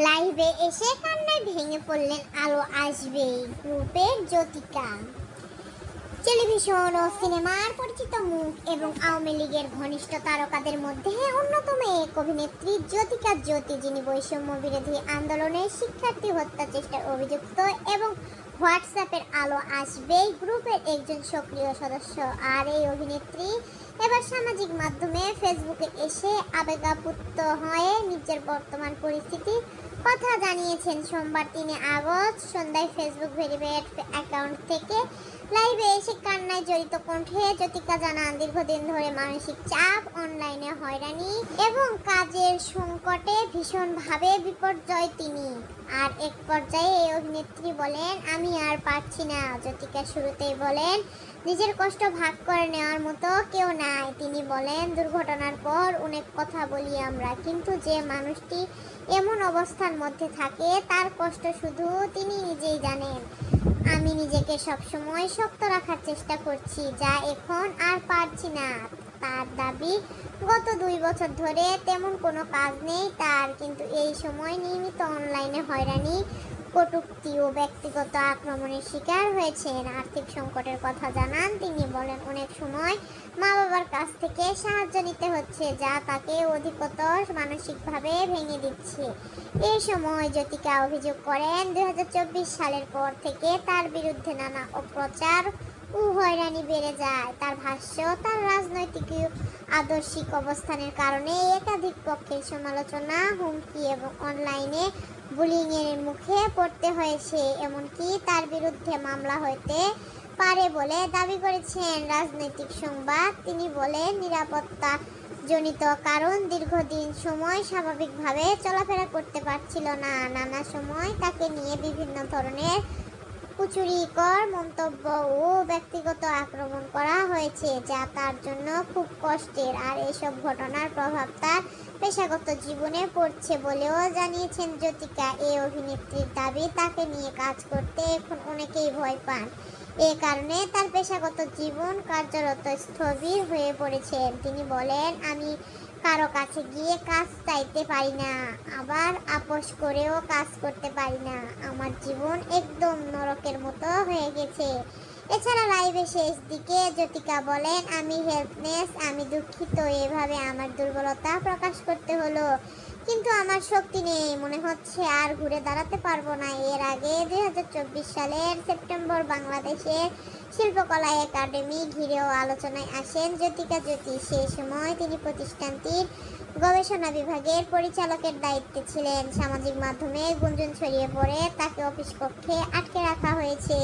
লাইভে এসে কান্নায় ভেঙে পড়লেন আলো আসবে গ্রুপের জ্যোতিকা। টেলিভিশন ও সিনেমার পরিচিত মুখ এবং আওয়ামী লীগের ঘনিষ্ঠ তারকাদের মধ্যে অন্যতম এক অভিনেত্রী জ্যোতিকা জ্যোতি, যিনি বৈষম্য বিরোধী আন্দোলনের শিক্ষার্থী হত্যা চেষ্টার অভিযুক্ত এবং হোয়াটসঅ্যাপের আলো আসবে গ্রুপের একজন সক্রিয় সদস্য। আর এই অভিনেত্রী এবার সামাজিক মাধ্যমে ফেসবুকে এসে আবেগাপ্লুত হয়ে নিজের বর্তমান পরিস্থিতির কথা জানিয়েছেন। সোমবার 3 আগস্ট সন্ধ্যায় ফেসবুক ভেরিফাইড অ্যাকাউন্ট থেকে লাইভে এসে কান্নায় জড়িত কণ্ঠে জ্যোতিকা জানান, দীর্ঘদিন ধরে মানসিক চাপ, অনলাইনে হয়রানি এবং কাজের সংকটে ভীষণভাবে বিপর্যয় তিনি। আর এক পর্যায়ে এই অভিনেত্রী বলেন, আমি আর পারছি না। জ্যোতিকা শুরুতেই বলেন, নিজের কষ্ট ভাগ করে নেওয়ার মতো কেউ নাই। তিনি বলেন, দুর্ঘটনার পর অনেক কথা বলি আমরা, কিন্তু যে মানুষটি এমন অবস্থার মধ্যে থাকে তার কষ্ট শুধু তিনি নিজেই জানেন। আমি নিজেকে সবসময় শক্ত রাখার চেষ্টা করছি, যা এখন আর পারছি না। তার দাবি, গত 2 বছর ধরে তেমন কোনো কাজ নেই তার, কিন্তু এই সময় নিয়মিত অনলাইনে হয়রানি, কটূক্তি ও ব্যক্তিগত আক্রমণের শিকার হয়েছেন। আর্থিক সংকটের কথা জানান তিনি। বলেন, অনেক সময় মা বাবার কাছ থেকে সাহায্য নিতে হচ্ছে, যা তাকে অধিকতর মানসিকভাবে ভেঙে দিচ্ছে। এই সময় জ্যোতিকা অভিযোগ করেন, 2024 সালের পর থেকে তার বিরুদ্ধে নানা অপপ্রচার ও হয়রানি বেড়ে যায়। তার ভাষ্য, তার রাজনৈতিক আদর্শিক অবস্থানের কারণে একাধিক পক্ষের সমালোচনা, হুমকি এবং অনলাইনে বুলিংয়ের মুখে পড়তে হয়েছে। এমনকি তার বিরুদ্ধে মামলা হতে পারে বলে দাবি করেছেন। রাজনৈতিক সংবাদ, তিনি বলেন, নিরাপত্তা জনিত কারণ, দীর্ঘদিন সময় স্বাভাবিকভাবে চলাফেরা করতে পারছিল না। নানা সময় তাকে নিয়ে বিভিন্ন ধরনের কুচুরিকর মন্তব্য ও ব্যক্তিগত আক্রমণ করা হয়েছে, যা তার জন্য খুব কষ্টের। আর এসব ঘটনার প্রভাব তার পেশাগত জীবনে পড়ছে বলেও জানিয়েছেন জ্যোতিকা। এই অভিনেত্রীর দাবি, তাকে নিয়ে কাজ করতে এখন অনেকেই ভয় পান। এ কারণে তার পেশাগত জীবন কার্যরত স্থবির হয়ে পড়েছে। তিনি বলেন, আমি কারো কাছে গিয়ে কাজ চাইতে পারি না, আবার আপোষ করেও কাজ করতে পারি না। আমার জীবন একদম নরকের মতো হয়ে গেছে। এছাড়া লাইভে শেষ দিকে জ্যোতিকা বলেন, আমি হেল্পলেস, আমি দুঃখিত, এভাবে আমার দুর্বলতা প্রকাশ করতে হলো, কিন্তু আমার শক্তি নেই, মনে হচ্ছে আর ঘুরে দাঁড়াতে পারবো না। এর আগে 2024 সালের সেপ্টেম্বর বাংলাদেশের শিল্পকলা একাডেমি ঘিরেও আলোচনায় আসেন জ্যোতিকা জ্যোতি। সেই সময় তিনি প্রতিষ্ঠানটির গবেষণা বিভাগের পরিচালকের দায়িত্বে ছিলেন। সামাজিক মাধ্যমে গুঞ্জন ছড়িয়ে পড়ে তাকে অফিস কক্ষে আটকে রাখা হয়েছে।